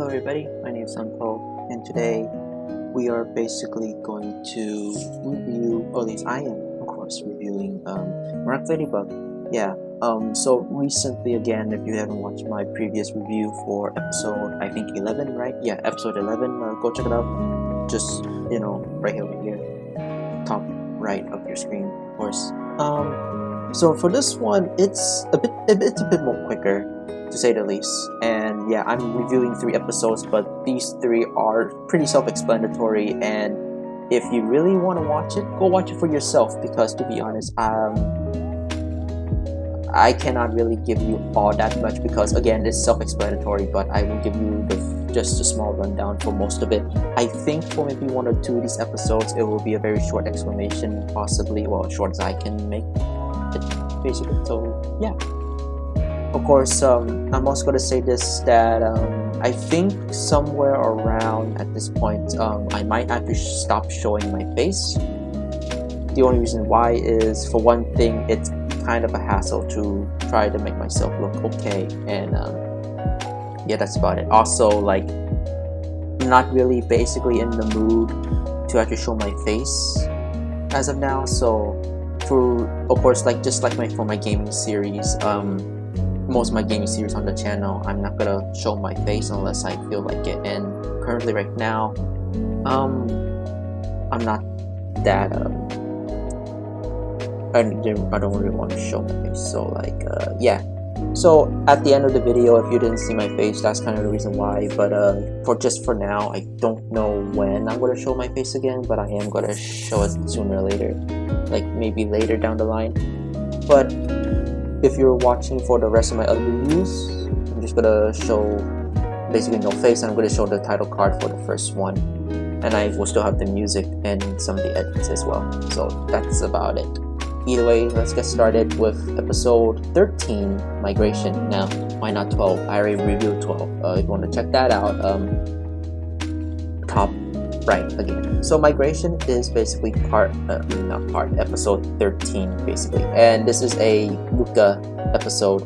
Hello everybody, my name is Sunpo, and today we are basically going to review, or at least I am, of course, reviewing MiraculousLadybug. Yeah, so recently again, if you haven't watched my previous review for episode, I think 11, right? Yeah, episode 11, go check it out. Just, right over here, top right of your screen, of course. So for this one, it's a bit more quicker, to say the least. And yeah, I'm reviewing 3 episodes, but these 3 are pretty self-explanatory, and if you really want to watch it, go watch it for yourself, because to be honest, I cannot really give you all that much, because again, it's self-explanatory, but I will give you just a small rundown for most of it. I think for maybe 1 or 2 of these episodes, it will be a very short explanation, possibly, well, as short as I can make it, basically. So yeah. Of course, I'm also going to say this, that I think somewhere around at this point, I might have to stop showing my face. The only reason why is, for one thing, it's kind of a hassle to try to make myself look okay, and yeah, that's about it. Also, like, I'm not really basically in the mood to actually show my face as of now, so for, of course, like, just like for my gaming series, most of my gaming series on the channel, I'm not gonna show my face unless I feel like it, and currently right now, I'm not that, I don't really want to show my face, so like, yeah. So at the end of the video, if you didn't see my face, that's kind of the reason why, but for now, I don't know when I'm gonna show my face again, but I am gonna show it sooner or later, like maybe later down the line. But if you're watching for the rest of my other reviews, I'm just gonna show basically no face, and I'm gonna show the title card for the first one, and I will still have the music and some of the edits as well. So that's about it. Either way, let's get started with episode 13, Migration. Now, why not 12? I already reviewed 12. If you want to check that out, top right again. So Migration is basically episode 13 basically, and this is a Luca episode.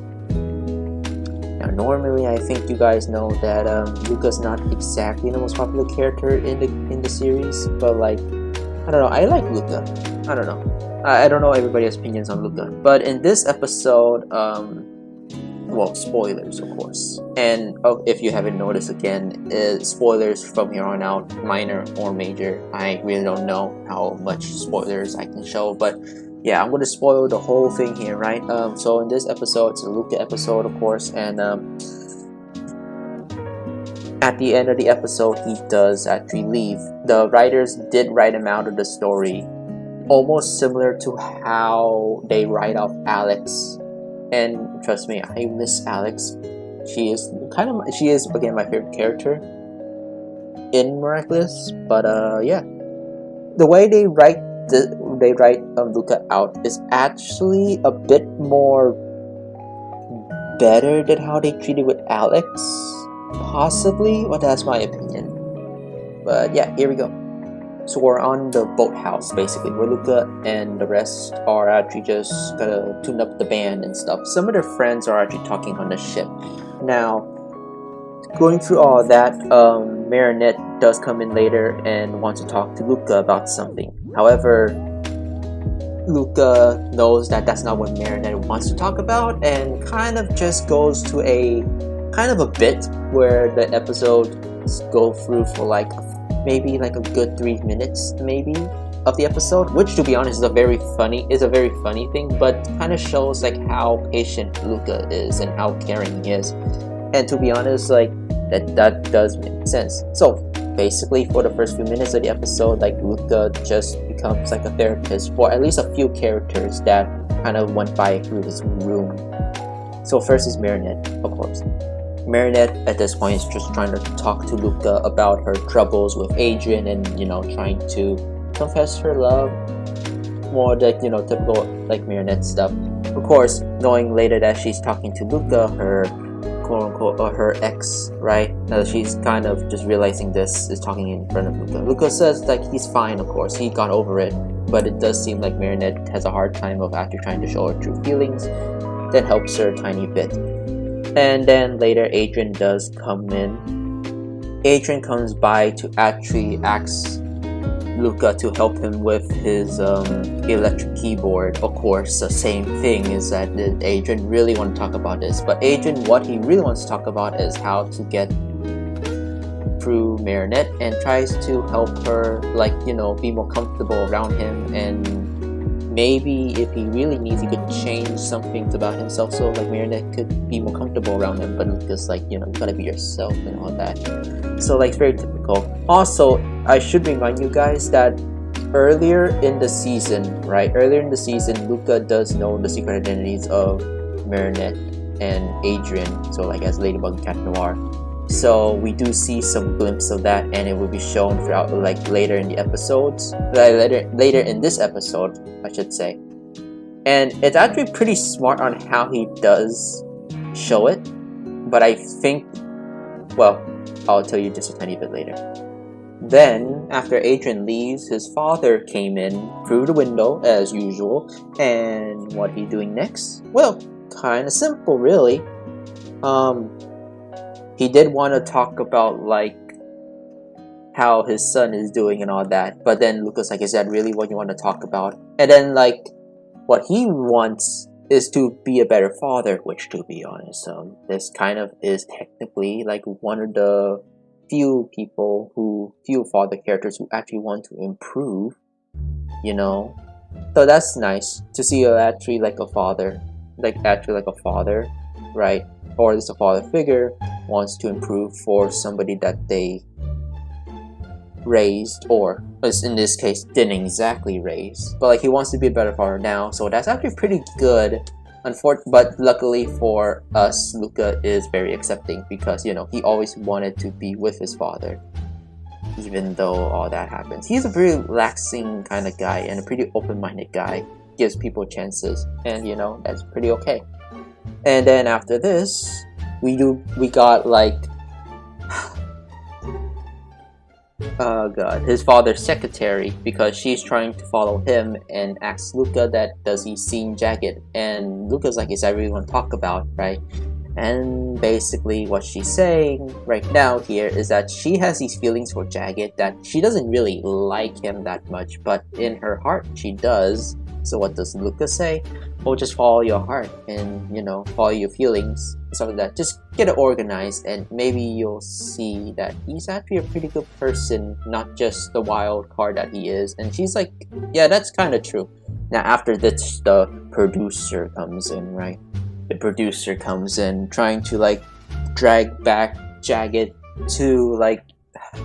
Now normally, I think you guys know that Luca's not exactly the most popular character in the series, but like, I don't know, I like Luca. I don't know. I don't know everybody's opinions on Luca, but in this episode, well, spoilers, of course, and if you haven't noticed, again, spoilers from here on out, minor or major. I really don't know how much spoilers I can show, but yeah, I'm going to spoil the whole thing here, right? So in this episode, it's a Luca episode, of course, and at the end of the episode, he does actually leave. The writers did write him out of the story, almost similar to how they write off Alex. And trust me, I miss Alex. She is again my favorite character in Miraculous. But yeah, the way they write Luca out is actually a bit more better than how they treated with Alex, possibly. Well, that's my opinion. But yeah, here we go. So we're on the boathouse, basically, where Luca and the rest are actually just gonna tune up the band and stuff. Some of their friends are actually talking on the ship. Now, going through all that, Marinette does come in later and wants to talk to Luca about something. However, Luca knows that that's not what Marinette wants to talk about, and kind of just goes to a bit where the episodes go through for like maybe like a good 3 minutes maybe of the episode, which to be honest is a very funny thing, but kind of shows like how patient Luca is and how caring he is. And to be honest, like that does make sense. So basically, for the first few minutes of the episode, like, Luca just becomes like a therapist for at least a few characters that kind of went by through his room. So first is Marinette, of course. Marinette at this point is just trying to talk to Luca about her troubles with Adrian, and trying to confess her love, more like typical like Marinette stuff. Of course, knowing later that she's talking to Luca, her quote unquote, or her ex, right? Now that she's kind of just realizing this, is talking in front of Luca. Luca says like he's fine, of course, he got over it, but it does seem like Marinette has a hard time of actually trying to show her true feelings. That helps her a tiny bit. And then later Adrian does come in Adrian comes by to actually ask Luca to help him with his electric keyboard. Of course, the same thing is that Adrian really want to talk about this, but Adrian, what he really wants to talk about is how to get through Marinette, and tries to help her, like, you know, be more comfortable around him, and maybe if he really needs, he could change some things about himself so like Marinette could be more comfortable around him. But Luca's like, you know, you gotta be yourself and all that. So like, it's very typical. Also, I should remind you guys that earlier in the season, right? Earlier in the season, Luca does know the secret identities of Marinette and Adrian. So like as Ladybug and Cat Noir. So we do see some glimpse of that, and it will be shown throughout, like, later in the episodes, later in this episode, I should say. And it's actually pretty smart on how he does show it, but I think, well, I'll tell you just a tiny bit later. Then, after Adrian leaves, his father came in through the window as usual, and what he's doing next? Well, kind of simple, really. He did want to talk about, like, how his son is doing and all that, but then Lucas, like, is that really what you want to talk about? And then, like, what he wants is to be a better father, which, to be honest, this kind of is technically, like, one of the few father characters who actually want to improve, you know? So that's nice to see actually like a father, right? Or just a father figure wants to improve for somebody that they raised, or in this case didn't exactly raise, but like he wants to be a better father now. So that's actually pretty good. But luckily for us, Luca is very accepting, because, you know, he always wanted to be with his father even though all that happens. He's a very relaxing kind of guy and a pretty open-minded guy, gives people chances, and, you know, that's pretty okay. And then after this, we got like oh god, his father's secretary, because she's trying to follow him and asks Luca that does he seen Jagged, and Luca's like, is that really want to talk about, right? And basically what she's saying right now here is that she has these feelings for Jagged, that she doesn't really like him that much, but in her heart she does. So what does Luca say? Well, just follow your heart and, you know, follow your feelings, something like that. Just get it organized, and maybe you'll see that he's actually a pretty good person, not just the wild card that he is. And she's like, yeah, that's kind of true. Now after this, the producer comes in, right? The producer comes in trying to like drag back Jagged to like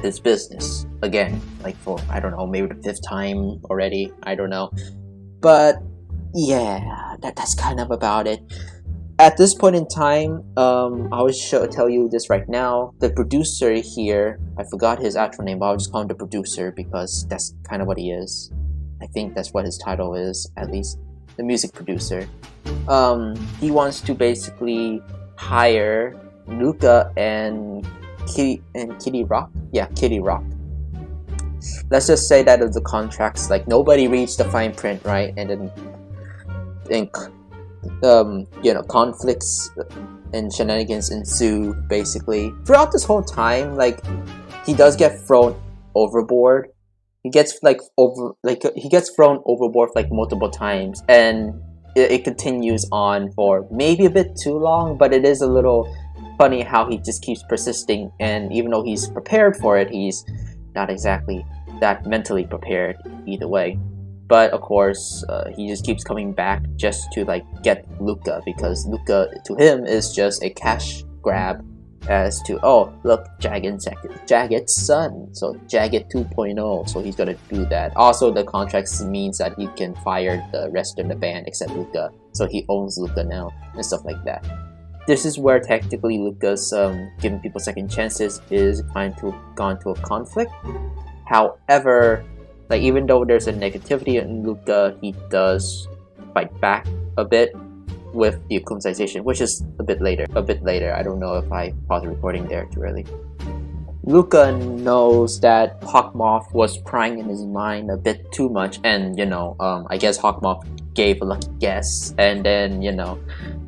his business again, like for, I don't know, maybe the 5th time already, I don't know. But yeah, that's kind of about it. At this point in time, I will tell you this right now. The producer here, I forgot his actual name, but I'll just call him the producer because that's kind of what he is. I think that's what his title is, at least. The music producer. He wants to basically hire Luca and Kitty Rock. Yeah, Kitty Rock. Let's just say that of the contracts, like nobody reads the fine print, right? And then, you know, conflicts and shenanigans ensue. Basically, throughout this whole time, like he does get thrown overboard. He gets he gets thrown overboard like multiple times, and it continues on for maybe a bit too long. But it is a little funny how he just keeps persisting, and even though he's prepared for it, he's not exactly that mentally prepared either way. But of course, he just keeps coming back just to like get Luca, because Luca to him is just a cash grab as to, oh look, Jagged's son, so Jagged 2.0, so he's gonna do that. Also, the contracts means that he can fire the rest of the band except Luca, so he owns Luca now and stuff like that. This is where technically Luca's giving people second chances is gone to a conflict. However, like even though there's a negativity in Luca, he does fight back a bit with the acclimatization, which is a bit later. I don't know if I paused the recording there too early. Luca knows that Hawkmoth was prying in his mind a bit too much, and you know, I guess Hawkmoth gave a lucky guess, and then, you know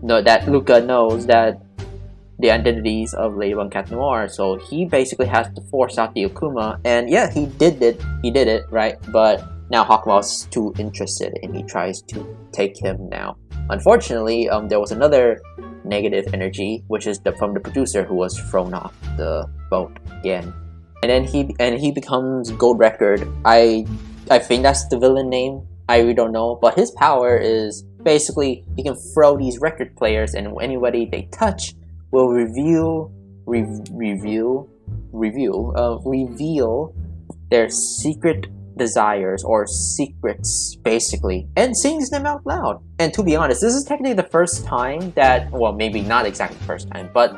that Luca knows that the identities of Ladybug and Cat Noir, so he basically has to force out the Akuma, and yeah, he did it, right? But now Hawkmoth's too interested and he tries to take him now. Unfortunately, there was another negative energy, which is from the producer who was thrown off the boat again. And then he becomes Gold Record. I think that's the villain name. I really don't know, but his power is basically he can throw these record players, and anybody they touch will reveal their secret desires or secrets, basically, and sings them out loud. And to be honest, this is technically the first time that, well, maybe not exactly the first time, but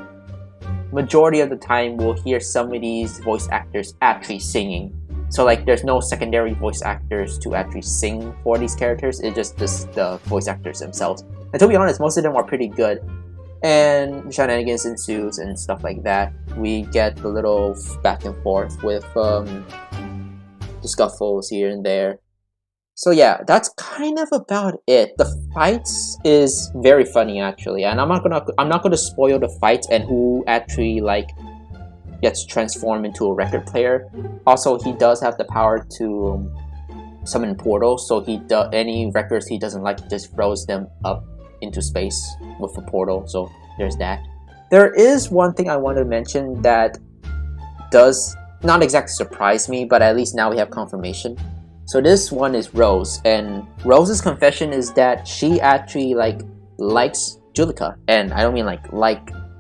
majority of the time we'll hear some of these voice actors actually singing. So like there's no secondary voice actors to actually sing for these characters, it's just the voice actors themselves. And to be honest, most of them are pretty good. And shenanigans ensues and stuff like that. We get the little back and forth with the scuffles here and there. So yeah, that's kind of about it. The fights is very funny actually, and I'm not gonna spoil the fights and who actually like gets transformed into a record player. Also, he does have the power to summon portals, so any records he doesn't like, he just throws them up into space with a portal. So there's that. There is one thing I want to mention that does not exactly surprise me, but at least now we have confirmation. So this one is Rose, and Rose's confession is that she actually likes Juleka, and I don't mean like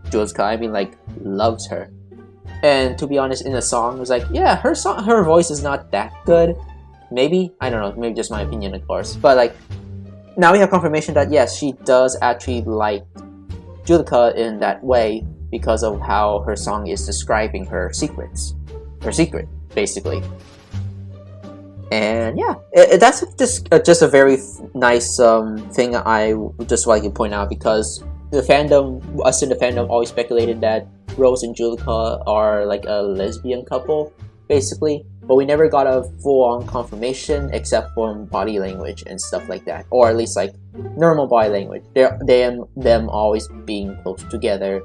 Juleka, I mean like loves her. And to be honest, in the song, it was like, yeah, her voice is not that good. Maybe, I don't know, maybe just my opinion, of course. But like, now we have confirmation that yes, she does actually like Juleka in that way because of how her song is describing her secret, basically. And yeah, that's just a very nice thing I would just like to point out, because us in the fandom always speculated that Rose and Juleka are like a lesbian couple, basically, but we never got a full-on confirmation except from body language and stuff like that, or at least like normal body language. Them always being close together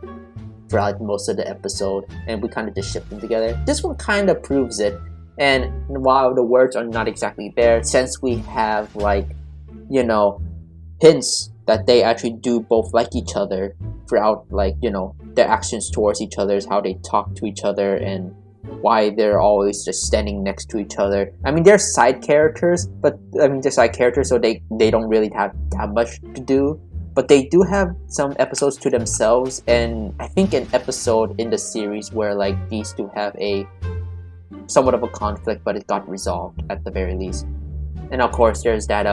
throughout most of the episode, and we kind of just ship them together. This one kind of proves it. And while the words are not exactly there, since we have like, you know, hints that they actually do both like each other throughout, like, you know, their actions towards each other, how they talk to each other, and why they're always just standing next to each other. I mean, they're side characters, but so they don't really have that much to do, but they do have some episodes to themselves. And I think an episode in the series where like these two have a somewhat of a conflict, but it got resolved at the very least. And of course there's that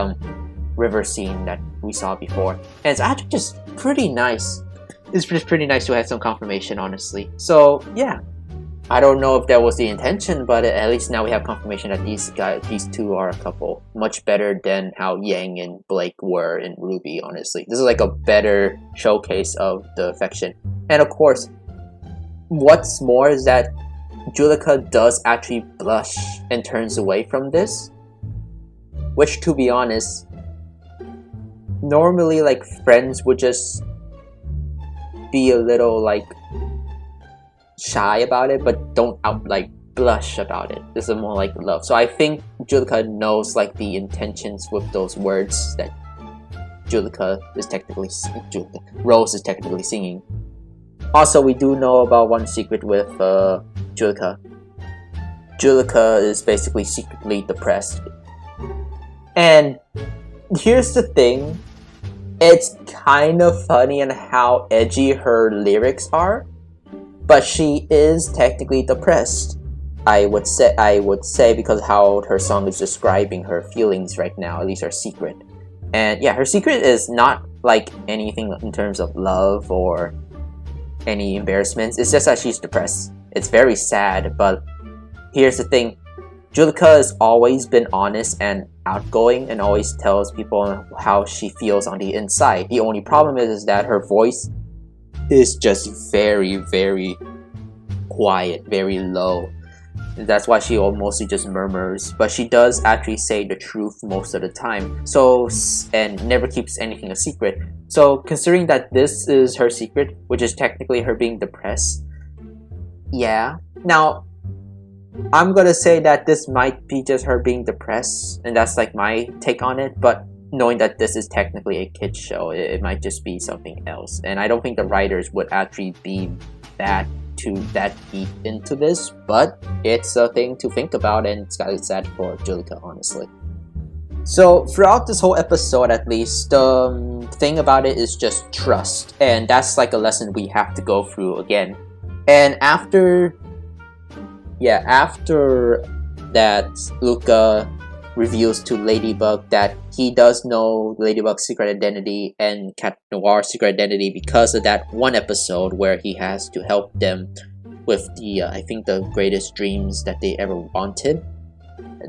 river scene that we saw before, and it's actually just pretty nice. It's just pretty nice to have some confirmation, honestly. So yeah, I don't know if that was the intention, but at least now we have confirmation that these two are a couple. Much better than how Yang and Blake were in RWBY, honestly. This is like a better showcase of the affection. And of course, what's more is that Juleka does actually blush and turns away from this, which, to be honest, normally like friends would just be a little like shy about it, but don't blush about it. This is more like love. So I think Juleka knows like the intentions with those words that Rose is technically singing. Also, we do know about one secret with Juleka. Juleka is basically secretly depressed. And here's the thing, it's kind of funny in how edgy her lyrics are, but she is technically depressed. I would say because how her song is describing her feelings right now, at least her secret. And yeah, her secret is not like anything in terms of love or any embarrassments. It's just that she's depressed. It's very sad, but here's the thing. Juleka has always been honest and outgoing and always tells people how she feels on the inside. The only problem is that her voice is just very, very quiet, very low. That's why she mostly just murmurs, but she does actually say the truth most of the time. So, and never keeps anything a secret. So considering that this is her secret, which is technically her being depressed, yeah. Now, I'm gonna say that this might be just her being depressed, and that's like my take on it, but knowing that this is technically a kid's show, it might just be something else. And I don't think the writers would actually be that deep into this, but it's a thing to think about, and it's kind of sad for Julika, honestly. So throughout this whole episode, at least, the thing about it is just trust, and that's like a lesson we have to go through again. And after that, Luca reveals to Ladybug that he does know Ladybug's secret identity and Cat Noir's secret identity because of that one episode where he has to help them with the, I think, the greatest dreams that they ever wanted.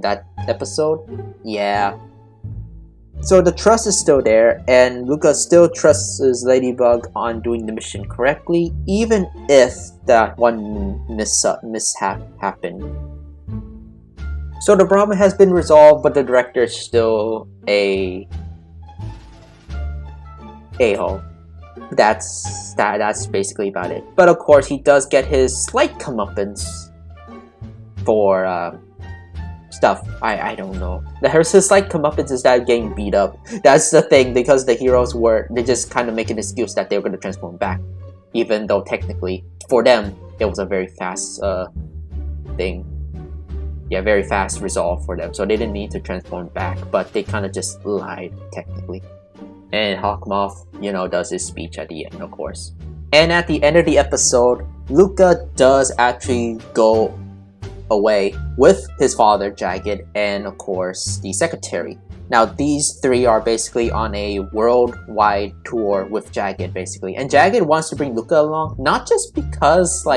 That episode? Yeah. So the trust is still there, and Luca still trusts Ladybug on doing the mission correctly, even if that one mishap happened. So the problem has been resolved, but the director is still a a-hole. That's basically about it. But of course, he does get his slight comeuppance for stuff. I don't know. His slight comeuppance is that getting beat up. That's the thing, because the heroes they just kind of make an excuse that they were going to transform back, even though technically for them it was a very fast thing. Yeah, very fast resolve for them, so they didn't need to transform back, but they kind of just lied, technically. And Hawkmoth, does his speech at the end, of course. And at the end of the episode, Luca does actually go away with his father, Jagged, and of course, the secretary. Now, these three are basically on a worldwide tour with Jagged, basically. And Jagged wants to bring Luca along, not just because,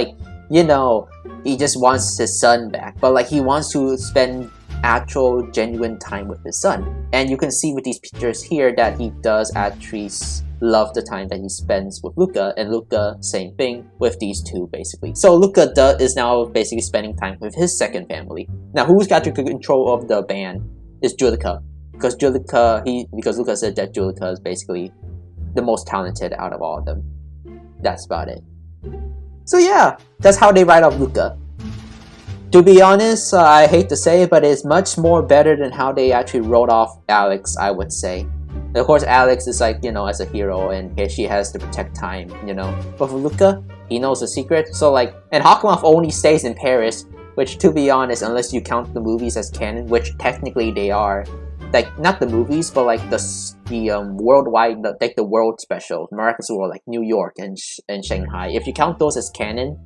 he just wants his son back, but he wants to spend actual genuine time with his son. And you can see with these pictures here that he does actually love the time that he spends with Luca, and Luca, same thing with these two, basically. So Luca is now basically spending time with his second family. Now, who's got control of the band is Julika, because Luca said that Julika is basically the most talented out of all of them. That's about it. So yeah, that's how they write off Luca. To be honest, I hate to say it, but it's much more better than how they actually wrote off Alex, I would say. And of course, Alex is as a hero, and she has to protect time, But for Luca, he knows the secret, so and Hawkmoth only stays in Paris, which, to be honest, unless you count the movies as canon, which technically they are, not the movies, but the worldwide, the world special, Miraculous World, New York and Shanghai. If you count those as canon,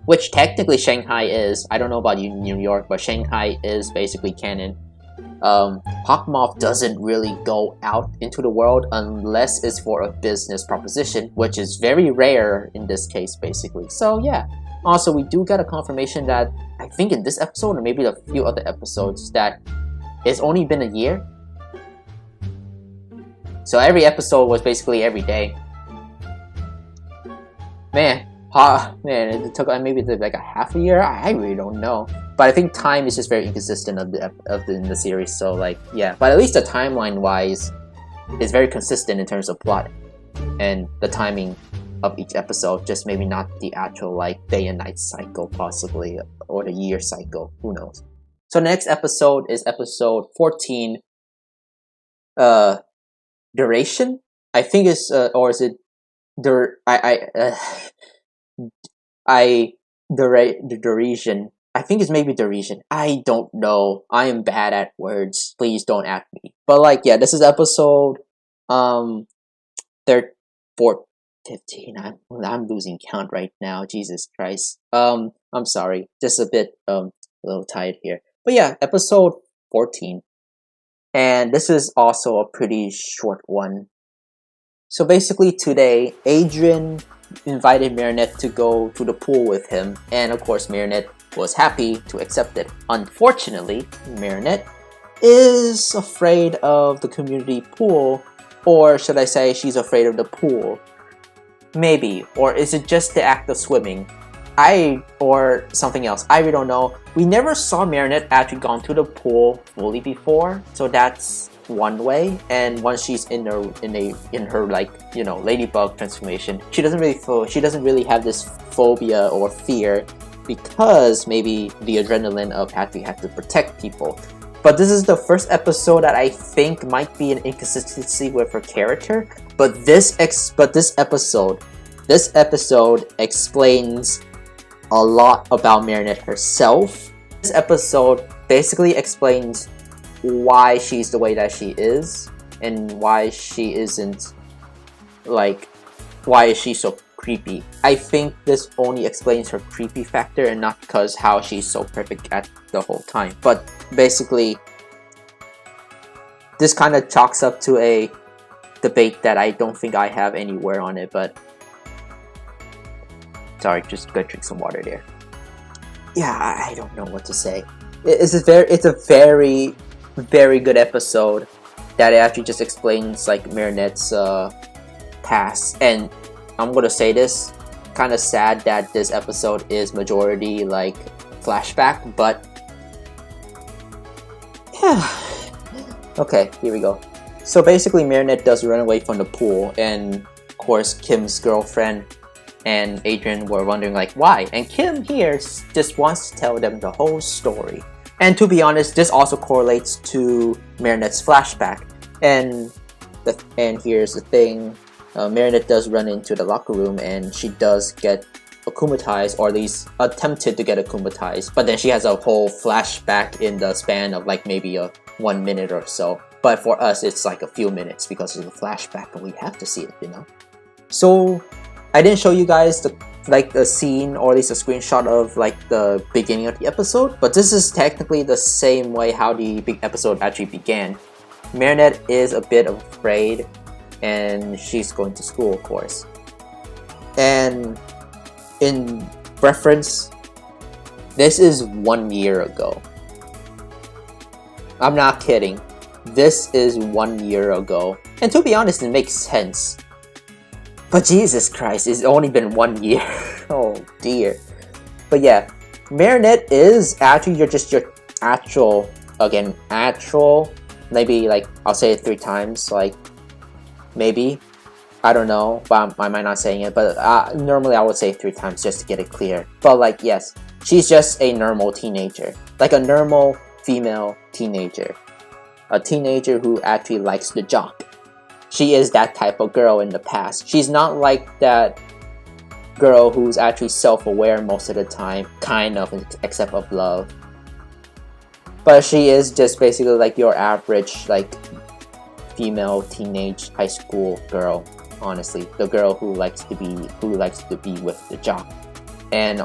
which technically Shanghai is, I don't know about New York, but Shanghai is basically canon. Hawkmoth doesn't really go out into the world unless it's for a business proposition, which is very rare in this case, basically. So yeah. Also, we do get a confirmation that, I think in this episode, or maybe a few other episodes, that it's only been a year. So every episode was basically every day. Man, it took maybe a half a year. I really don't know. But I think time is just very inconsistent in the series. So yeah. But at least the timeline wise is very consistent in terms of plot and the timing of each episode. Just maybe not the actual day and night cycle, possibly, or the year cycle. Who knows? So the next episode is episode 14. Duration? I think it's or is it Dersion. I think it's maybe Dersion. I don't know. I am bad at words. Please don't ask me. But yeah, this is episode 15. I'm losing count right now. Jesus Christ. I'm sorry. Just a bit a little tired here. But yeah, episode 14. And this is also a pretty short one. So basically today, Adrian invited Marinette to go to the pool with him, and of course Marinette was happy to accept it. Unfortunately, Marinette is afraid of the community pool, or should I say she's afraid of the pool? Maybe, or is it just the act of swimming? or something else. I really don't know. We never saw Marinette actually gone to the pool fully before, so that's one way. And once she's in her like, you know, ladybug transformation, she doesn't really have this phobia or fear, because maybe the adrenaline of having to protect people. But this is the first episode that I think might be an inconsistency with her character. But this episode explains a lot about Marinette herself. This episode basically explains why she's the way that she is, and why she isn't, like, why is she so creepy. I think this only explains her creepy factor, and not because how she's so perfect at the whole time. But basically, this kind of chalks up to a debate that I don't think I have anywhere on it, but sorry, just go drink some water there. Yeah, I don't know what to say. It's a very, very good episode that actually just explains like Marinette's past. And I'm gonna say this, kind of sad that this episode is majority like flashback, but yeah. Okay, here we go. So basically, Marinette does run away from the pool, and of course Kim's girlfriend and Adrian were wondering like why, and Kim here just wants to tell them the whole story. And to be honest, this also correlates to Marinette's flashback. And here's the thing, Marinette does run into the locker room, and she does get akumatized, or at least attempted to get akumatized, but then she has a whole flashback in the span of like maybe 1 minute or so. But for us, it's like a few minutes because of the flashback, and we have to see it, you know. So I didn't show you guys the scene, or at least a screenshot of like the beginning of the episode, but this is technically the same way how the big episode actually began. Marinette is a bit afraid, and she's going to school, of course. And in reference, this is 1 year ago. I'm not kidding. This is 1 year ago. And to be honest, it makes sense. But Jesus Christ, it's only been 1 year. Oh dear. But yeah, Marinette is actually your actual, maybe like, I'll say it 3 times, like, maybe. I don't know, but I might not saying it, but normally I would say 3 times just to get it clear. But like, yes, she's just a normal teenager. Like a normal female teenager. A teenager who actually likes the jock. She is that type of girl in the past. She's not like that girl who's actually self-aware most of the time, kind of, except of love. But she is just basically like your average, like, female teenage high school girl. Honestly, the girl who likes to be with the jock, and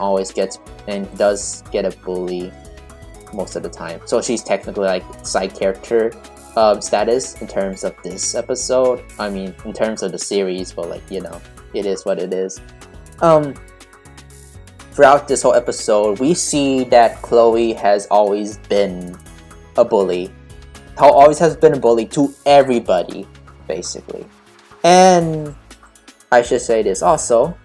does get a bully most of the time. So she's technically like side character status in terms of this episode. I mean, in terms of the series, but like, you know, it is what it is. Throughout this whole episode, we see that Chloe has always been a bully. Always has been a bully to everybody, basically. And I should say this also,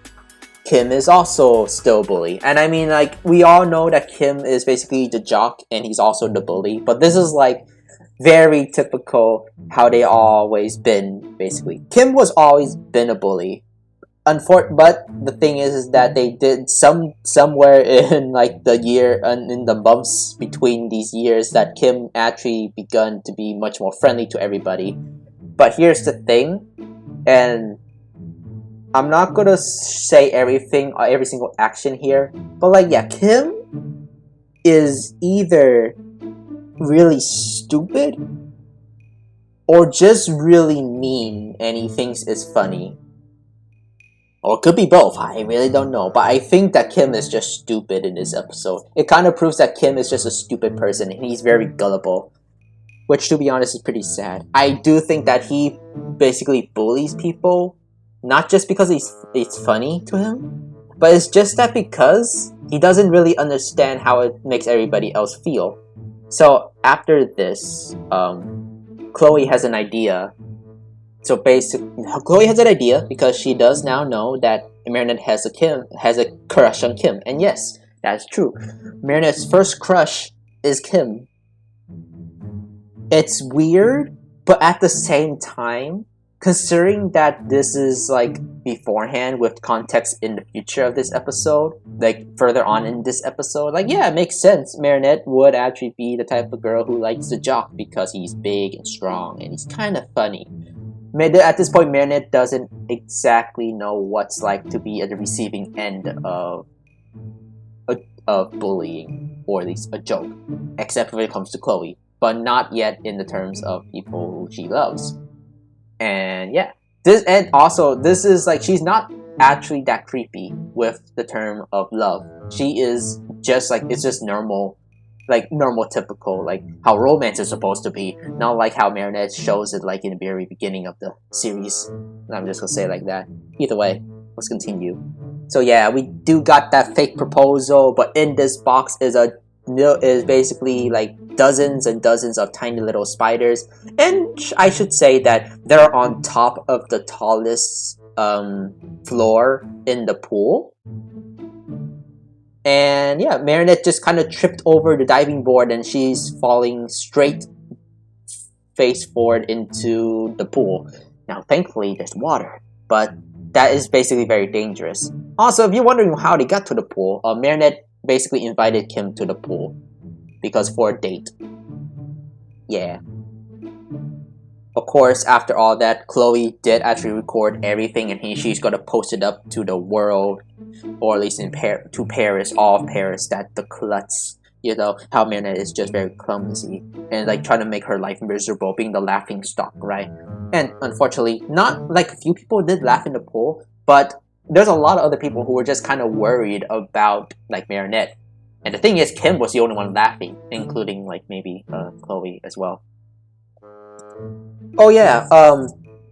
Kim is also still a bully. And I mean, like, we all know that Kim is basically the jock and he's also the bully. But this is like very typical how they always been, basically. Kim was always been a bully. But the thing is that they did somewhere in like the year and in the months between these years that Kim actually begun to be much more friendly to everybody. But here's the thing, and I'm not gonna say everything or every single action here, but like, yeah, Kim is either really stupid or just really mean and he thinks it's funny. Or it could be both, I really don't know. But I think that Kim is just stupid in this episode. It kind of proves that Kim is just a stupid person and he's very gullible. Which, to be honest, is pretty sad. I do think that he basically bullies people, not just because it's funny to him, but it's just that because he doesn't really understand how it makes everybody else feel. So after this, Chloe has an idea. So basically, Chloe has an idea because she does now know that Marinette has a crush on Kim, and yes, that's true. Marinette's first crush is Kim. It's weird, but at the same time, considering that this is like beforehand with context in the future of this episode, like further on in this episode, like yeah, it makes sense. Marinette would actually be the type of girl who likes the jock because he's big and strong and he's kind of funny. At this point, Marinette doesn't exactly know what's like to be at the receiving end of bullying, or at least a joke, except when it comes to Chloe, but not yet in the terms of people who she loves. And yeah, this is like, she's not actually that creepy with the term of love. She is just like, it's just normal, like normal, typical, like how romance is supposed to be, not like how Marinette shows it like in the very beginning of the series. I'm just gonna say it like that. Either way, let's continue. So yeah, we do got that fake proposal, but in this box is basically like dozens and dozens of tiny little spiders, and I should say that they're on top of the tallest floor in the pool. And yeah, Marinette just kind of tripped over the diving board and she's falling straight face forward into the pool. Now thankfully there's water, but that is basically very dangerous. Also, if you're wondering how they got to the pool, Marinette basically invited Kim to the pool because for a date. Yeah. Of course, after all that, Chloe did actually record everything, and she's gonna post it up to the world, or at least to Paris, all of Paris, that the klutz, you know, how Marinette is just very clumsy and like trying to make her life miserable, being the laughing stock, right? And unfortunately, not like a few people did laugh in the pool, but there's a lot of other people who were just kind of worried about like Marinette. And the thing is, Kim was the only one laughing, including like maybe Chloe as well. Oh yeah,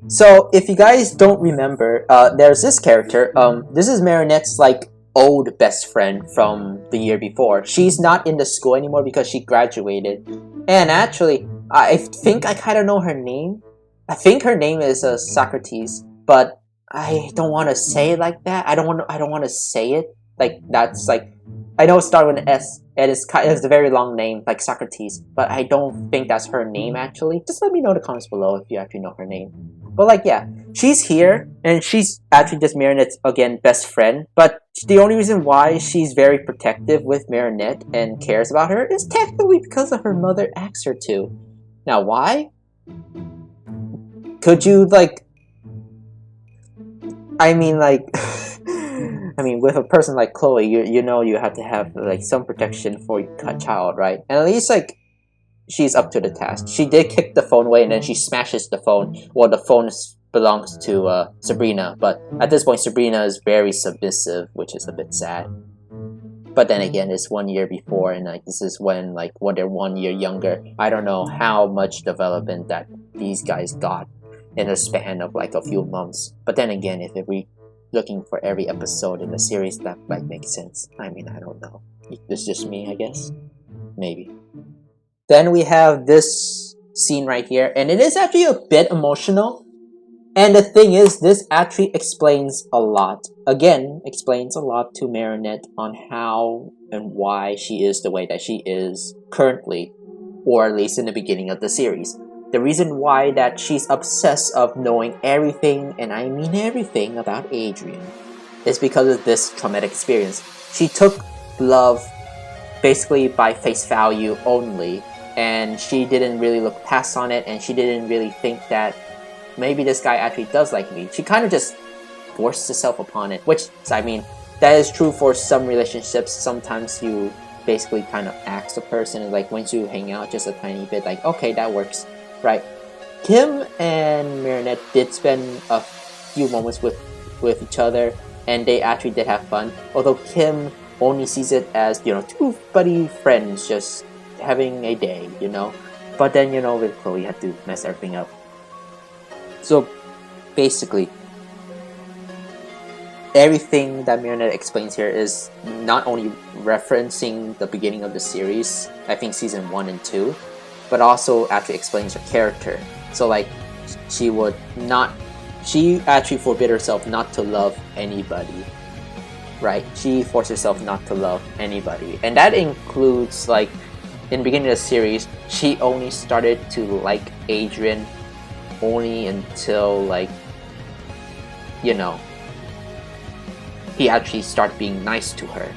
so if you guys don't remember, there's this character, this is Marinette's like old best friend from the year before. She's not in the school anymore because she graduated. And actually, I think I kind of know her name. I think her name is Socrates, but I don't want to say it like that. I don't want to say it like that's like, I know it starts with an S, and it's a very long name, like Socrates, but I don't think that's her name actually. Just let me know in the comments below if you actually know her name. But like yeah, she's here, and she's actually just Marinette's, again, best friend, but the only reason why she's very protective with Marinette and cares about her is technically because of her mother asks her to. Now why? Could you like, I mean like, I mean, with a person like Chloe, you know you have to have like some protection for your child, right? And at least like she's up to the task. She did kick the phone away and then she smashes the phone. Well, the phone belongs to Sabrina, but at this point Sabrina is very submissive, which is a bit sad. But then again, it's 1 year before, and like this is when they're 1 year younger. I don't know how much development that these guys got in a span of like a few months. But then again, if we looking for every episode in the series, that might make sense. I mean, I don't know. It's just me, I guess. Maybe. Then we have this scene right here, and it is actually a bit emotional. And the thing is, this actually explains a lot. Again, explains a lot to Marinette on how and why she is the way that she is currently, or at least in the beginning of the series. The reason why that she's obsessed of knowing everything, and I mean everything, about Adrien is because of this traumatic experience. She took love basically by face value only, and she didn't really look past on it, and she didn't really think that maybe this guy actually does like me. She kind of just forced herself upon it, which, I mean, that is true for some relationships. Sometimes you basically kind of ask the person, and like once you hang out just a tiny bit, like, okay, that works. Right, Kim and Marinette did spend a few moments with each other, and they actually did have fun. Although Kim only sees it as, you know, two buddy friends just having a day, you know. But then, you know, with Chloe, you have to mess everything up. So basically, everything that Marinette explains here is not only referencing the beginning of the series, I think season 1 and 2. But also actually explains her character. So like, she would not she actually forbid herself not to love anybody, right? She forced herself not to love anybody, and that includes, like, in the beginning of the series, she only started to like Adrian only until, like, you know, he actually started being nice to her.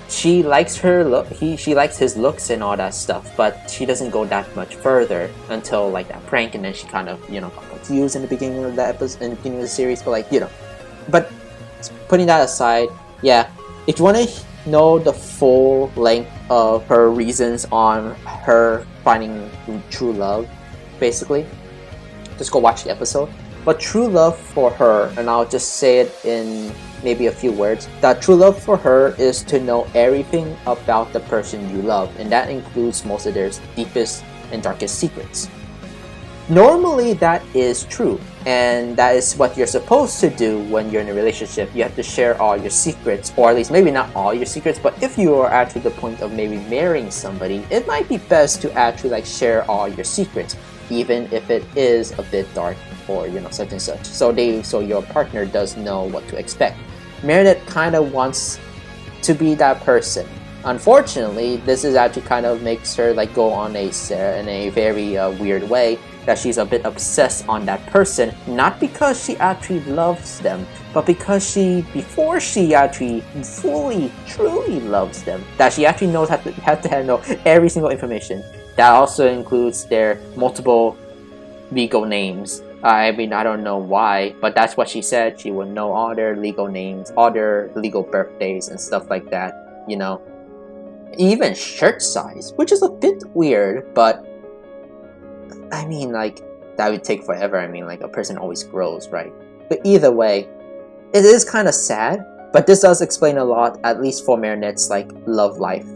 She likes her look. She likes his looks and all that stuff, but she doesn't go that much further until, like, that prank, and then she kind of, you know, got confused in the beginning of the episode, in the beginning of the series. But, like, you know, but putting that aside, yeah, if you want to know the full length of her reasons on her finding true love, basically, just go watch the episode. But true love for her, and I'll just say it in maybe a few words, that true love for her is to know everything about the person you love, and that includes most of their deepest and darkest secrets. Normally that is true, and that is what you're supposed to do when you're in a relationship. You have to share all your secrets, or at least maybe not all your secrets, but if you are actually the point of maybe marrying somebody, it might be best to actually, like, share all your secrets, even if it is a bit dark, or, you know, such and such, so your partner does know what to expect. Meredith kind of wants to be that person. Unfortunately, this is actually kind of makes her, like, go on in a very weird way, that she's a bit obsessed on that person, not because she actually loves them, but because before she actually fully, truly loves them, that she actually knows how to handle every single information. That also includes their multiple legal names. I mean, I don't know why, but that's what she said. She would know all their legal names, all their legal birthdays and stuff like that, you know. Even shirt size, which is a bit weird, but I mean, like, that would take forever. I mean, like, a person always grows, right? But either way, it is kind of sad, but this does explain a lot, at least for Marinette's, like, love life,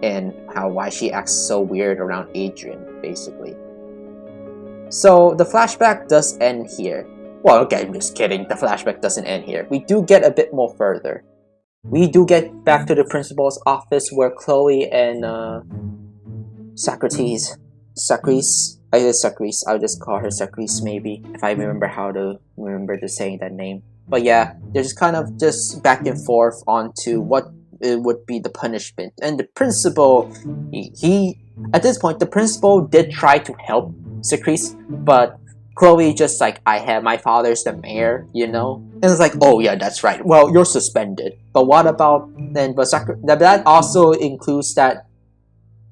and why she acts so weird around Adrian, basically. So the flashback does end here. Well, okay, I'm just kidding. The flashback doesn't end here. We do get a bit more further. We do get back to the principal's office where Chloe and Socrates, I'll just call her Socrates maybe, if I remember to say that name. But yeah, they're just kind of just back and forth onto what it would be the punishment. And the principal, he at this point, the principal did try to help Socrates, but Chloe just like, my father's the mayor, you know? And it's like, oh yeah, that's right. Well, you're suspended. But what about then? But that also includes that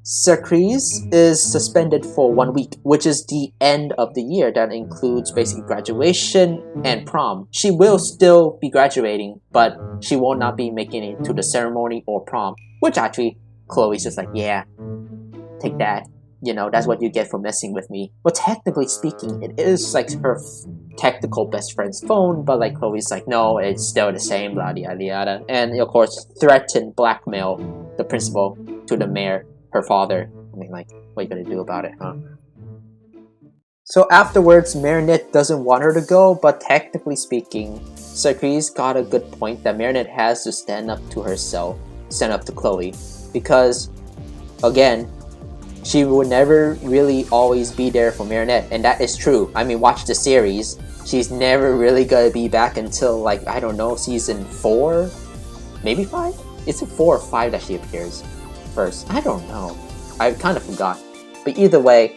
Socrates is suspended for 1 week, which is the end of the year. That includes basically graduation and prom. She will still be graduating, but she will not be making it to the ceremony or prom. Which actually, Chloe's just like, yeah, take that. You know, that's what you get for messing with me. Well, technically speaking, it is like her technical best friend's phone, but like Chloe's like, no, it's still the same, blah, yada, yada. And of course, threaten, blackmail the principal to the mayor, her father. I mean, like, what are you gonna do about it, huh? So afterwards, Marinette doesn't want her to go, but technically speaking, Socrates got a good point that Marinette has to stand up to herself, stand up to Chloe, because, again, she would never really always be there for Marinette, and that is true. I mean, watch the series. She's never really gonna be back until, like, I don't know, season 4? Maybe 5? Is it 4 or 5 that she appears first? I don't know. I kind of forgot. But either way,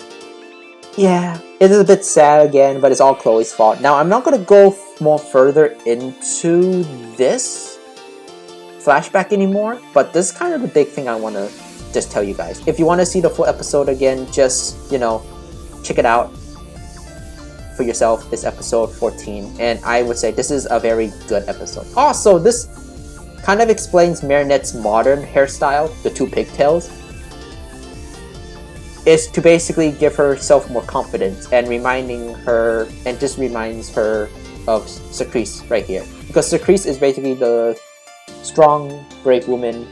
yeah, it is a bit sad again, but it's all Chloe's fault. Now, I'm not gonna go more further into this flashback anymore, but this is kind of the big thing I want to just tell you guys. If you want to see the full episode again, just, you know, check it out for yourself. This episode 14, and I would say this is a very good episode. Also, this kind of explains Marinette's modern hairstyle, the 2 pigtails, is to basically give herself more confidence and reminding her, and just reminds her of Socrates right here, because Socrates is basically the strong, brave woman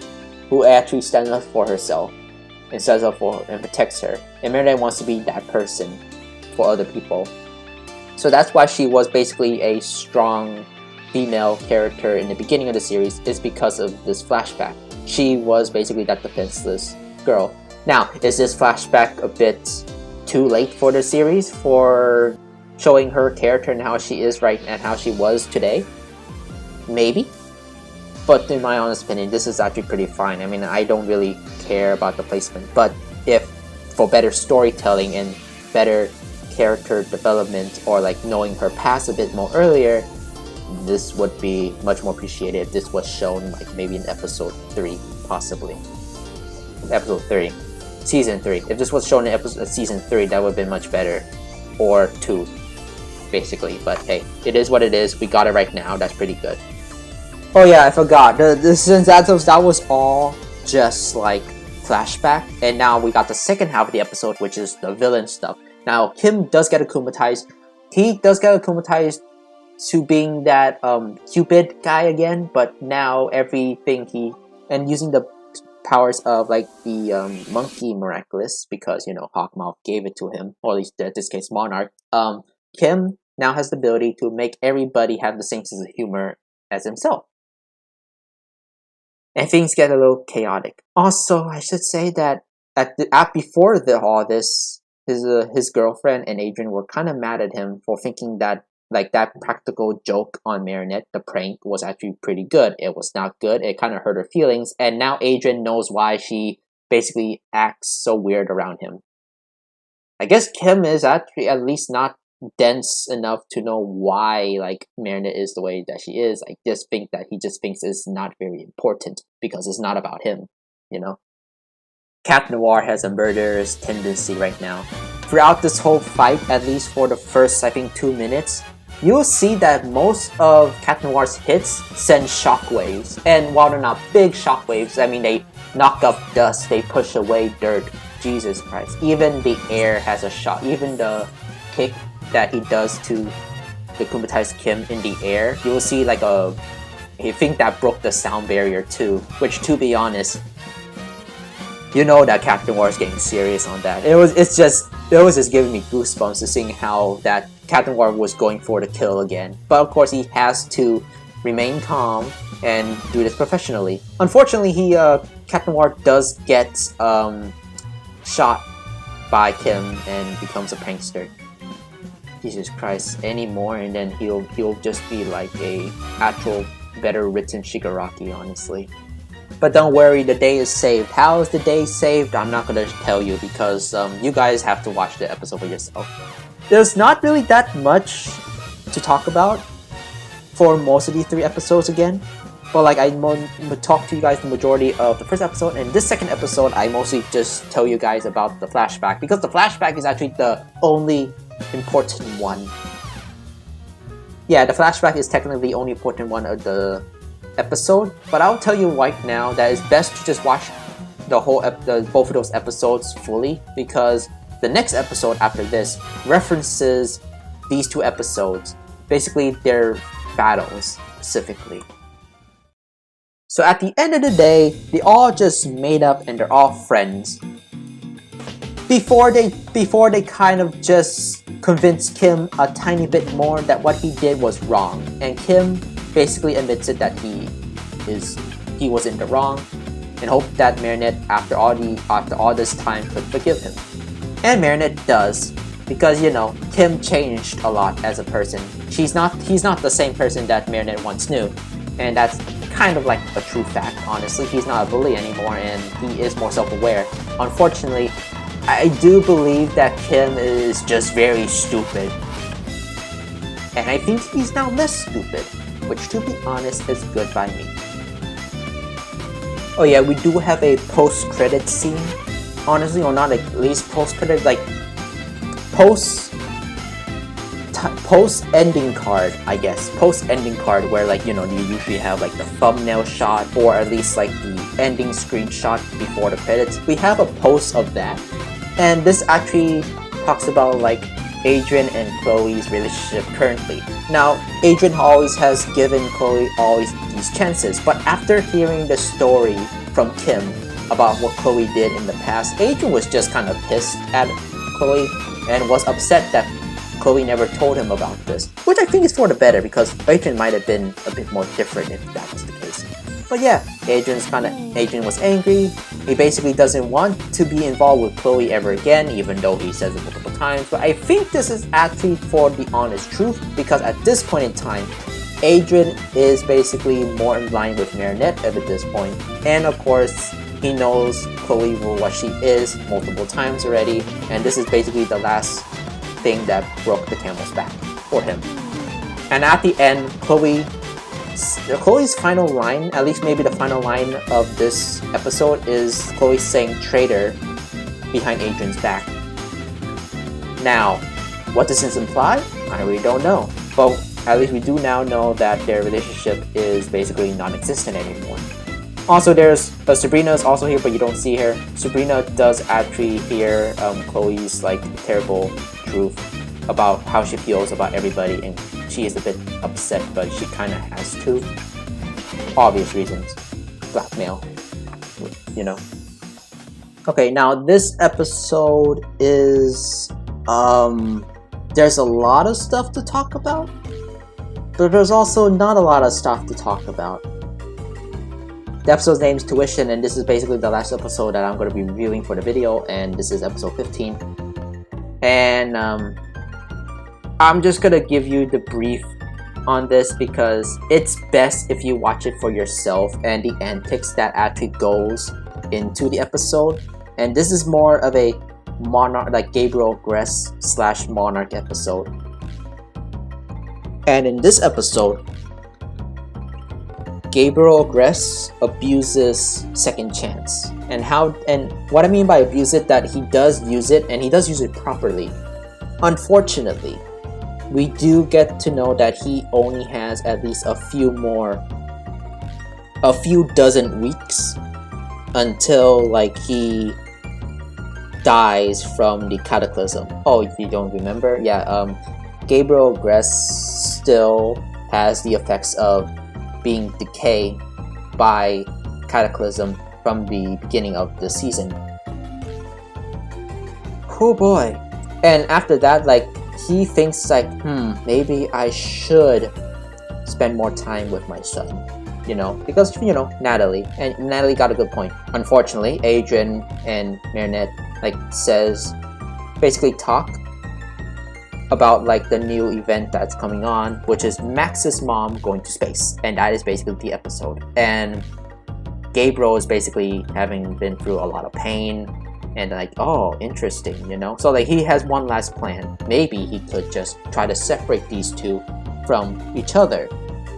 who actually stands up for herself and stands up for her and protects her. And Marinette wants to be that person for other people. So that's why she was basically a strong female character in the beginning of the series, is because of this flashback. She was basically that defenseless girl. Now, is this flashback a bit too late for the series for showing her character and how she is right and how she was today. Maybe. But in my honest opinion, this is actually pretty fine. I mean, I don't really care about the placement, but if for better storytelling and better character development, or like knowing her past a bit more earlier, this would be much more appreciated if this was shown like maybe in episode 3, possibly. Episode 3. Season 3. If this was shown in season 3, that would have been much better. Or 2, basically. But hey, it is what it is. We got it right now. That's pretty good. Oh yeah, I forgot. Since that was all just like flashback, and now we got the second half of the episode, which is the villain stuff. Now Kim does get akumatized. He does get akumatized to being that Cupid guy again, but now everything and using the powers of like the monkey Miraculous, because you know Hawkmouth gave it to him, or at least in this case Monarch. Kim now has the ability to make everybody have the same sense of humor as himself. And things get a little chaotic. Also, I should say that before all this, his girlfriend and Adrian were kind of mad at him for thinking that like that practical joke on Marinette, the prank, was actually pretty good. It was not good. It kind of hurt her feelings, and now Adrian knows why she basically acts so weird around him. I guess Kim is actually at least not dense enough to know why like Marinette is the way that she is. I just think that he just thinks it's not very important because it's not about him, you know? Cat Noir has a murderous tendency right now. Throughout this whole fight, at least for the first, I think, 2 minutes, you'll see that most of Cat Noir's hits send shockwaves. And while they're not big shockwaves, I mean, they knock up dust, they push away dirt. Jesus Christ. Even the air has a shock. Even the kick that he does to the akumatized Kim in the air, you will see like I think that broke the sound barrier too, which, to be honest, you know that Captain Noir is getting serious on that. It was just giving me goosebumps to seeing how that Captain Noir was going for the kill again. But of course he has to remain calm and do this professionally. Unfortunately, Captain Noir does get shot by Kim and becomes a prankster. Jesus Christ, anymore, and then he'll just be like a actual better written Shigaraki, honestly. But don't worry, the day is saved. How is the day saved? I'm not gonna tell you because you guys have to watch the episode for yourself. There's not really that much to talk about for most of these 3 episodes again. But like I talk to you guys the majority of the first episode, and this second episode I mostly just tell you guys about the flashback, because the flashback is actually the only important one. Yeah, the flashback is technically the only important one of the episode, but I'll tell you right now that it's best to just watch the whole both of those episodes fully, because the next episode after this references these 2 episodes, basically their battles specifically. So at the end of the day, they all just made up and they're all friends. Before they kind of just convinced Kim a tiny bit more that what he did was wrong, and Kim basically admits it that he was in the wrong, and hoped that Marinette after all this time could forgive him. And Marinette does, because you know Kim changed a lot as a person. He's not the same person that Marinette once knew, and that's kind of like a true fact. Honestly, he's not a bully anymore, and he is more self-aware. Unfortunately, I do believe that Kim is just very stupid, and I think he's now less stupid, which, to be honest, is good by me. Oh yeah, we do have a post-credit scene. Honestly, or not at least post-credit, like post-ending card, I guess. Post-ending card where, like, you know, you usually have like the thumbnail shot, or at least like the ending screenshot before the credits. We have a post of that, and this actually talks about like Adrian and Chloe's relationship currently. Now, Adrian always has given Chloe all these chances, but after hearing the story from Kim about what Chloe did in the past, Adrian was just kind of pissed at Chloe and was upset that Chloe never told him about this, which I think is for the better, because Adrian might have been a bit more different if that was the case. But yeah, Adrian was angry. He basically doesn't want to be involved with Chloe ever again, even though he says it multiple times. But I think this is actually for the honest truth, because at this point in time, Adrian is basically more in line with Marinette at this point. And of course, he knows Chloe for what she is multiple times already, and this is basically the last thing that broke the camel's back for him. And at the end, Chloe's final line, at least maybe the final line of this episode, is Chloe saying traitor behind Adrian's back. Now, what does this imply? I really don't know. But at least we do now know that their relationship is basically non-existent anymore. Also, there's Sabrina's also here, but you don't see her. Sabrina does actually hear Chloe's like terrible truth about how she feels about everybody, and she is a bit upset, but she kind of has to. Obvious reasons. Blackmail. You know. Okay, now this episode is... there's a lot of stuff to talk about, but there's also not a lot of stuff to talk about. The episode's name is Tuition, and this is basically the last episode that I'm going to be reviewing for the video, and this is episode 15. And I'm just going to give you the brief on this because it's best if you watch it for yourself and the antics that actually goes into the episode. And this is more of a Monarch, like Gabriel Gress / Monarch episode. And in this episode, Gabriel Gress abuses second chance. And what I mean by abuse it, that he does use it, and he does use it properly. Unfortunately, we do get to know that he only has at least a few dozen weeks until like he dies from the cataclysm. Oh, you don't remember? Yeah, Gabriel Gress still has the effects of being decayed by cataclysm from the beginning of the season. Oh boy. And after that, like, he thinks like, maybe I should spend more time with my son, you know, because, you know, Natalie got a good point. Unfortunately, Adrian and Marinette like basically talk about like the new event that's coming on, which is Max's mom going to space, and that is basically the episode. And Gabriel is basically having been through a lot of pain, and like, oh, interesting, you know. So like he has one last plan. Maybe he could just try to separate these two from each other,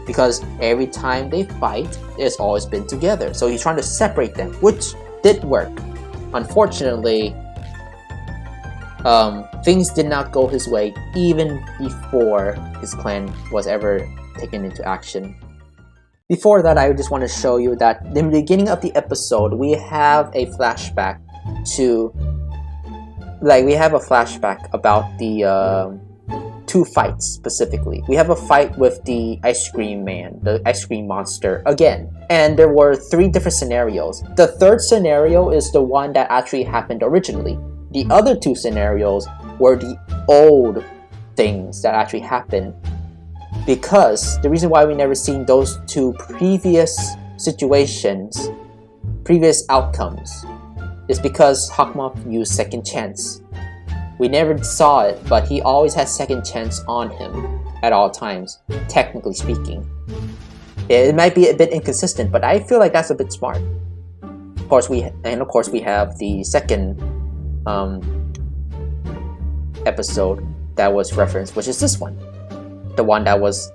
because every time they fight, it's always been together. So he's trying to separate them, which did work. Unfortunately, things did not go his way even before his plan was ever taken into action. Before that, I just want to show you that in the beginning of the episode, we have a flashback about the two fights specifically. We have a fight with the ice cream man, the ice cream monster again. And there were 3 different scenarios. The third scenario is the one that actually happened originally. The other 2 scenarios were the old things that actually happened. Because the reason why we never seen those 2 previous situations, previous outcomes, is because Hawkmoth used second chance. We never saw it, but he always has second chance on him at all times, technically speaking. It might be a bit inconsistent, but I feel like that's a bit smart. Of course, we have the second episode that was referenced, which is this one, the one that was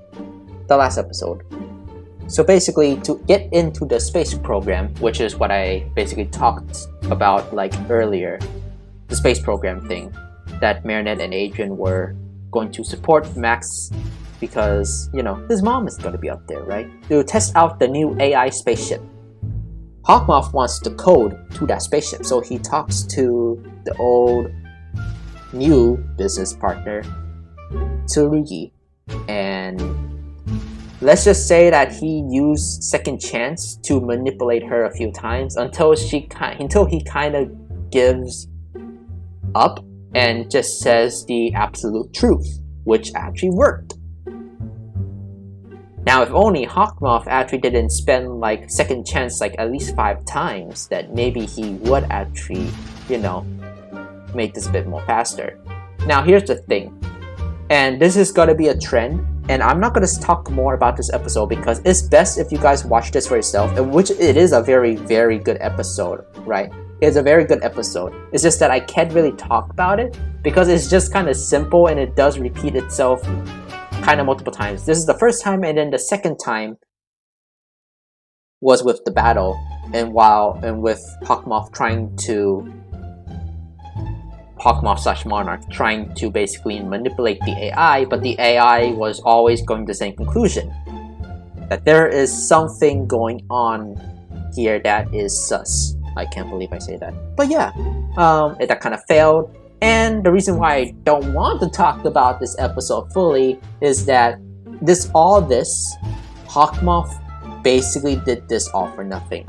the last episode. So basically, to get into the space program, which is what I basically talked about like earlier, the space program thing, that Marinette and Adrian were going to support Max because, you know, his mom is going to be up there, right? To test out the new AI spaceship. Hawkmoth wants the code to that spaceship, so he talks to the old new business partner, Tsurugi, and let's just say that he used second chance to manipulate her a few times until he kind of gives up and just says the absolute truth, which actually worked. Now, if only Hawkmoth actually didn't spend like second chance like at least 5 times, that maybe he would actually, you know, make this a bit more faster. Now, here's the thing, and this is gonna be a trend, and I'm not gonna talk more about this episode because it's best if you guys watch this for yourself, and which it is a very, very good episode, right? It's a very good episode. It's just that I can't really talk about it because it's just kind of simple and it does repeat itself kind of multiple times. This is the first time, and then the second time was with the battle, and with Hawkmoth slash Monarch trying to basically manipulate the AI, but the AI was always going to the same conclusion, that there is something going on here that is sus. I can't believe I say that, but yeah, that kind of failed. And the reason why I don't want to talk about this episode fully is that Hawkmoth basically did this all for nothing.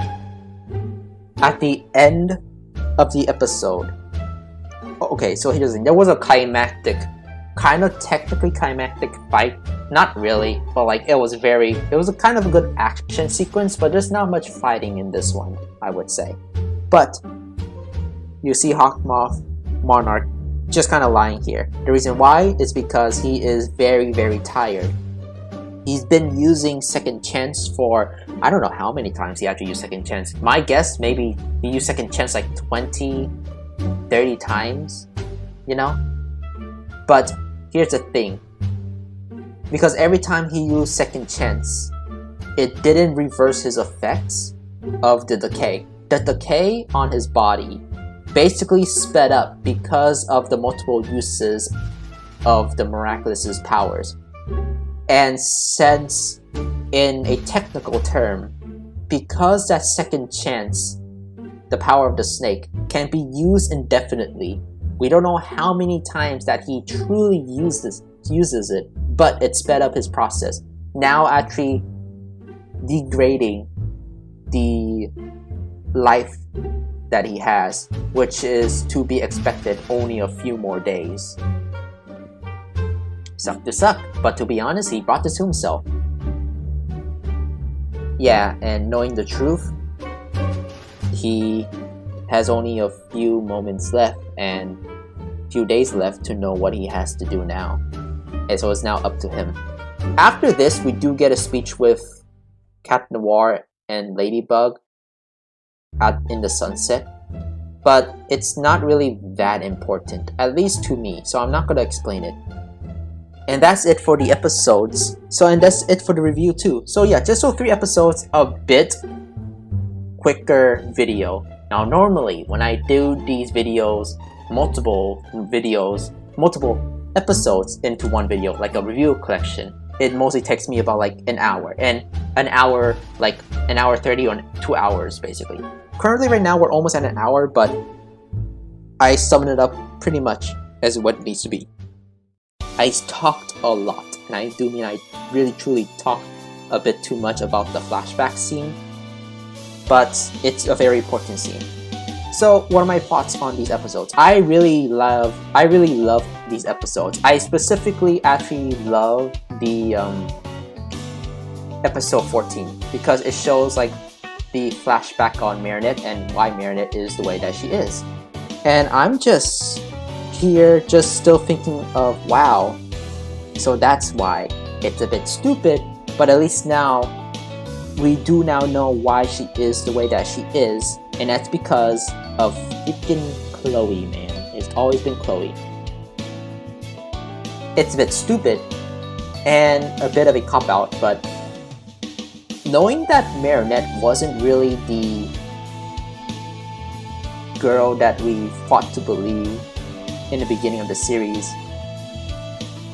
At the end of the episode, okay, so here's the thing. There was a technically climactic fight. Not really, but like it was a kind of a good action sequence, but there's not much fighting in this one, I would say. But you see Hawkmoth Monarch just kind of lying here. The reason why is because he is very, very tired. He's been using second chance for, I don't know how many times he actually used second chance. My guess, maybe he used second chance like 20, 30 times, you know? But here's the thing. Because every time he used second chance, it didn't reverse his effects of the decay. The decay on his body basically sped up because of the multiple uses of the Miraculous's powers. And since, in a technical term, because that second chance, the power of the snake, can be used indefinitely, we don't know how many times that he truly uses it, but it sped up his process, now actually degrading the life that he has, which is to be expected only a few more days. Suck to suck, but to be honest, he brought this to himself. Yeah, and knowing the truth, he has only a few moments left and few days left to know what he has to do now. And so it's now up to him. After this, we do get a speech with Captain Noir and Ladybug out in the sunset, but it's not really that important, at least to me, so I'm not going to explain it. And that's it for the episodes. And that's it for the review too. So yeah, just so 3 episodes, a bit quicker video. Now normally when I do these videos, multiple episodes into one video, like a review collection, it mostly takes me about like an hour, and an hour 30 or 2 hours basically. Currently right now we're almost at an hour, but I summed it up pretty much as what it needs to be. I talked a lot, and I do mean I really truly talked a bit too much about the flashback scene, but it's a very important scene. So what are my thoughts on these episodes? I really love these episodes. I specifically actually love the episode 14 because it shows like the flashback on Marinette and why Marinette is the way that she is. And I'm just here still thinking of, wow, so that's why. It's a bit stupid, but at least now we do now know why she is the way that she is, and that's because of freaking Chloe, man. It's always been Chloe. It's a bit stupid and a bit of a cop-out, but knowing that Marinette wasn't really the girl that we fought to believe in the beginning of the series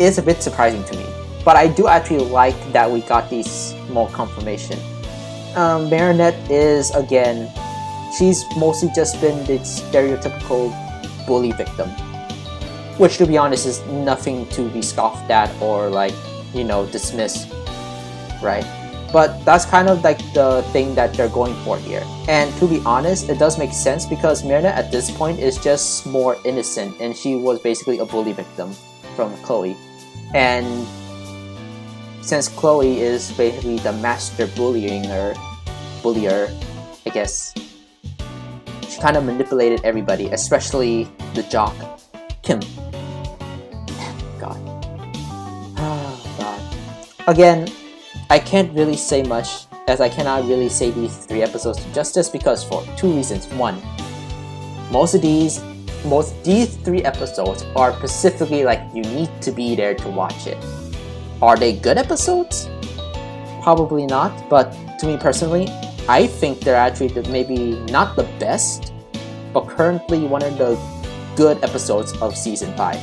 is a bit surprising to me. But I do actually like that we got these more confirmation. Marinette is, again, she's mostly just been the stereotypical bully victim, which to be honest is nothing to be scoffed at or like, you know, dismissed, right? But that's kind of like the thing that they're going for here. And to be honest, it does make sense because Marinette at this point is just more innocent, and she was basically a bully victim from Chloe. And since Chloe is basically the master bullier, I guess, she kind of manipulated everybody, especially the jock, Kim. God. Oh, God. Again, I can't really say much, as I cannot really say these 3 episodes justice because for 2 reasons. One, most these 3 episodes are specifically like you need to be there to watch it. Are they good episodes? Probably not, but to me personally, I think they're actually maybe not the best, but currently one of the good episodes of Season 5.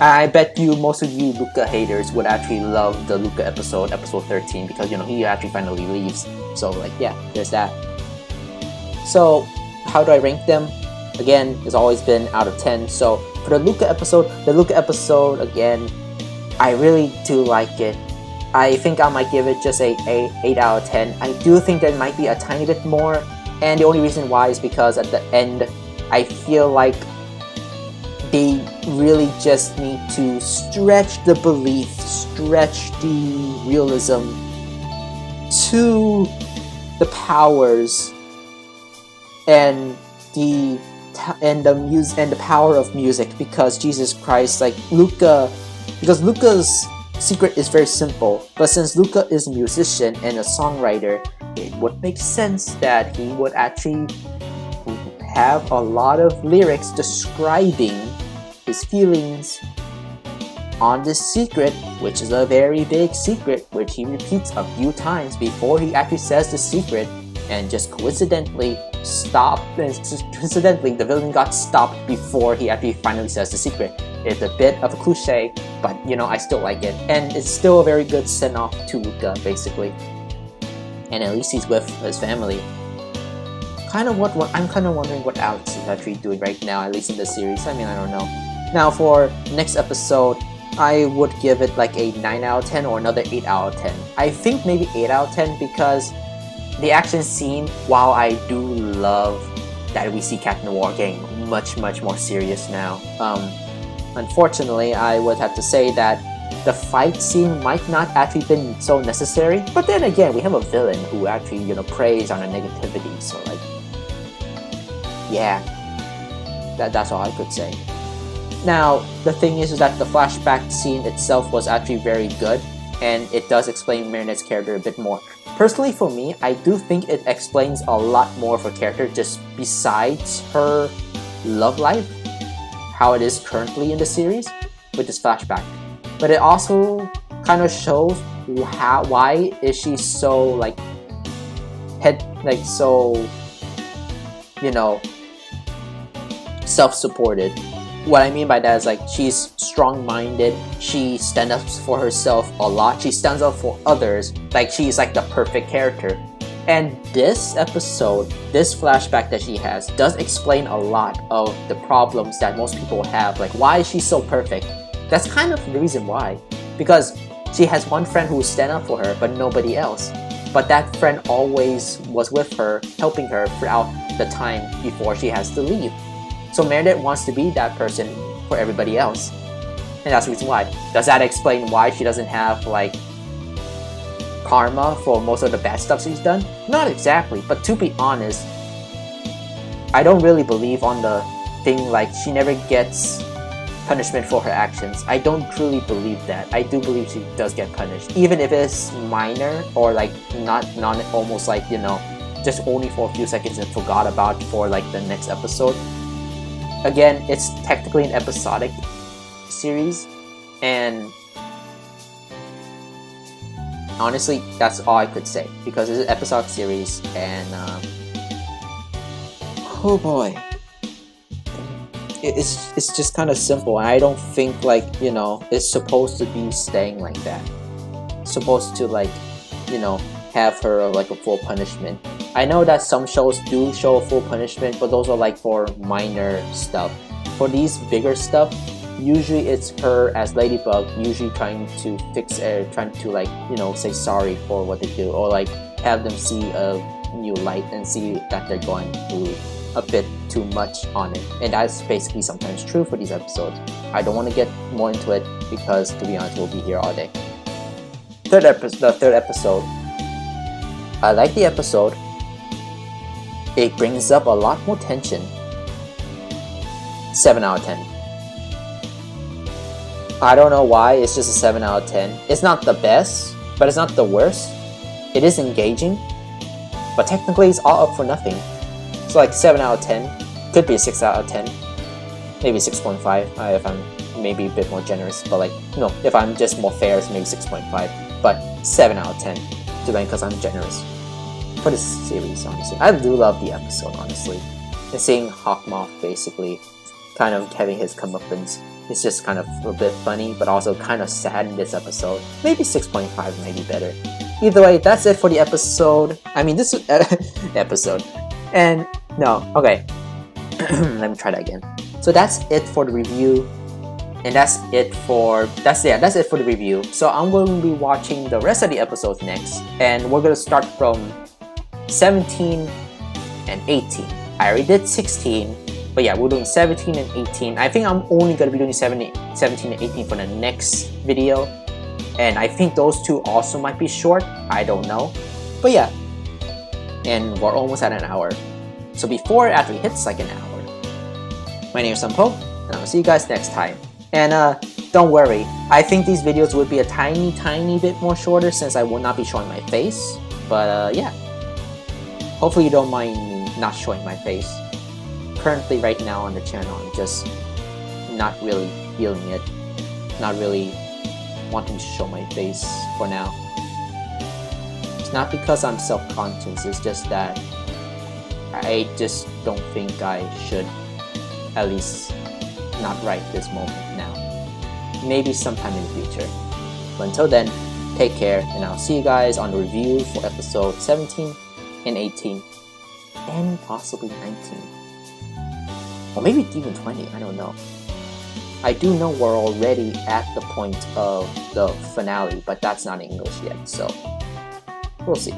I bet you most of you Luca haters would actually love the Luca episode 13, because you know he actually finally leaves. So like yeah, there's that. So how do I rank them? Again, it's always been out of 10. So for the Luca episode again, I really do like it. I think I might give it just a 8 out of 10. I do think there might be a tiny bit more, and the only reason why is because at the end, I feel like they really just need to stretch the belief, stretch the realism to the powers and the power of music, because Jesus Christ, like because Luca's secret is very simple, but since Luca is a musician and a songwriter, it would make sense that he would actually have a lot of lyrics describing his feelings on this secret, which is a very big secret, which he repeats a few times before he actually says the secret, and just coincidentally the villain got stopped before he actually finally says the secret. It's a bit of a cliche, but you know, I still like it, and it's still a very good send-off to Luca, basically. And at least he's with his family. I'm kind of wondering what Alex is actually doing right now, at least in the series. I mean, I don't know. Now for next episode, I would give it like a 9 out of 10 or another 8 out of 10. I think maybe 8 out of 10 because the action scene, while I do love that we see Captain War getting much more serious now, unfortunately, I would have to say that the fight scene might not actually been so necessary. But then again, we have a villain who actually, you know, preys on the negativity. So like, yeah, that's all I could say. Now, the thing is that the flashback scene itself was actually very good, and it does explain Marinette's character a bit more. Personally, for me, I do think it explains a lot more of her character just besides her love life, how it is currently in the series with this flashback. But it also kind of shows why is she so so, you know, self-supported. What I mean by that is like she's strong-minded, she stands up for herself a lot, she stands up for others, like she's like the perfect character. And this episode, this flashback that she has, does explain a lot of the problems that most people have, like why is she so perfect? That's kind of the reason why. Because she has one friend who stand up for her, but nobody else. But that friend always was with her, helping her throughout the time before she has to leave. So Marinette wants to be that person for everybody else. And that's the reason why. Does that explain why she doesn't have like karma for most of the bad stuff she's done? Not exactly, but to be honest, I don't really believe on the thing like she never gets punishment for her actions. I don't truly believe that. I do believe she does get punished, even if it's minor or like not almost like, you know, just only for a few seconds and forgot about for like the next episode. Again, it's technically an episodic series, and honestly, that's all I could say, because it's an episodic series, and oh boy, it's just kind of simple, and I don't think like, you know, it's supposed to be staying like that. It's supposed to like, you know, have her like a full punishment. I know that some shows do show a full punishment, but those are like for minor stuff. For these bigger stuff, usually it's her as Ladybug, usually trying to fix it, trying to like, you know, say sorry for what they do, or like have them see a new light and see that they're going through a bit too much on it. And that's basically sometimes true for these episodes. I don't want to get more into it because, to be honest, we'll be here all day. the third episode. I like the episode. It brings up a lot more tension. 7 out of 10. I don't know why, it's just a 7 out of 10. It's not the best, but it's not the worst. It is engaging, but technically it's all up for nothing. So like 7 out of 10, could be a 6 out of 10, maybe 6.5 if I'm maybe a bit more generous, but like, no, if I'm just more fair, it's maybe 6.5, but 7 out of 10, because I'm generous. For this series, honestly. I do love the episode, honestly. And seeing Hawkmoth basically kind of having his comeuppance, it's just kind of a bit funny, but also kind of sad in this episode. Maybe 6.5 might be better. Either way, that's it for the episode. I mean, this episode. And, no, okay. Let me try that again. So that's it for the review. And that's it for the review. So I'm going to be watching the rest of the episodes next. And we're going to start from 17 and 18. I already did 16, but yeah, we're doing 17 and 18. I think I'm only going to be doing 17 and 18 for the next video, and I think those two also might be short, I don't know, but yeah, and we're almost at an hour, so before it actually hits like an hour. My name is Sampo, and I'll see you guys next time. And don't worry, I think these videos would be a tiny bit more shorter since I will not be showing my face, but yeah. Hopefully you don't mind me not showing my face. Currently right now on the channel, I'm just not really feeling it. Not really wanting to show my face for now. It's not because I'm self-conscious, it's just that I just don't think I should, at least not right this moment now. Maybe sometime in the future. But until then, take care, and I'll see you guys on the review for episode 17 and 18, and possibly 19, or maybe even 20, I don't know. I do know we're already at the point of the finale, but that's not English yet, so we'll see.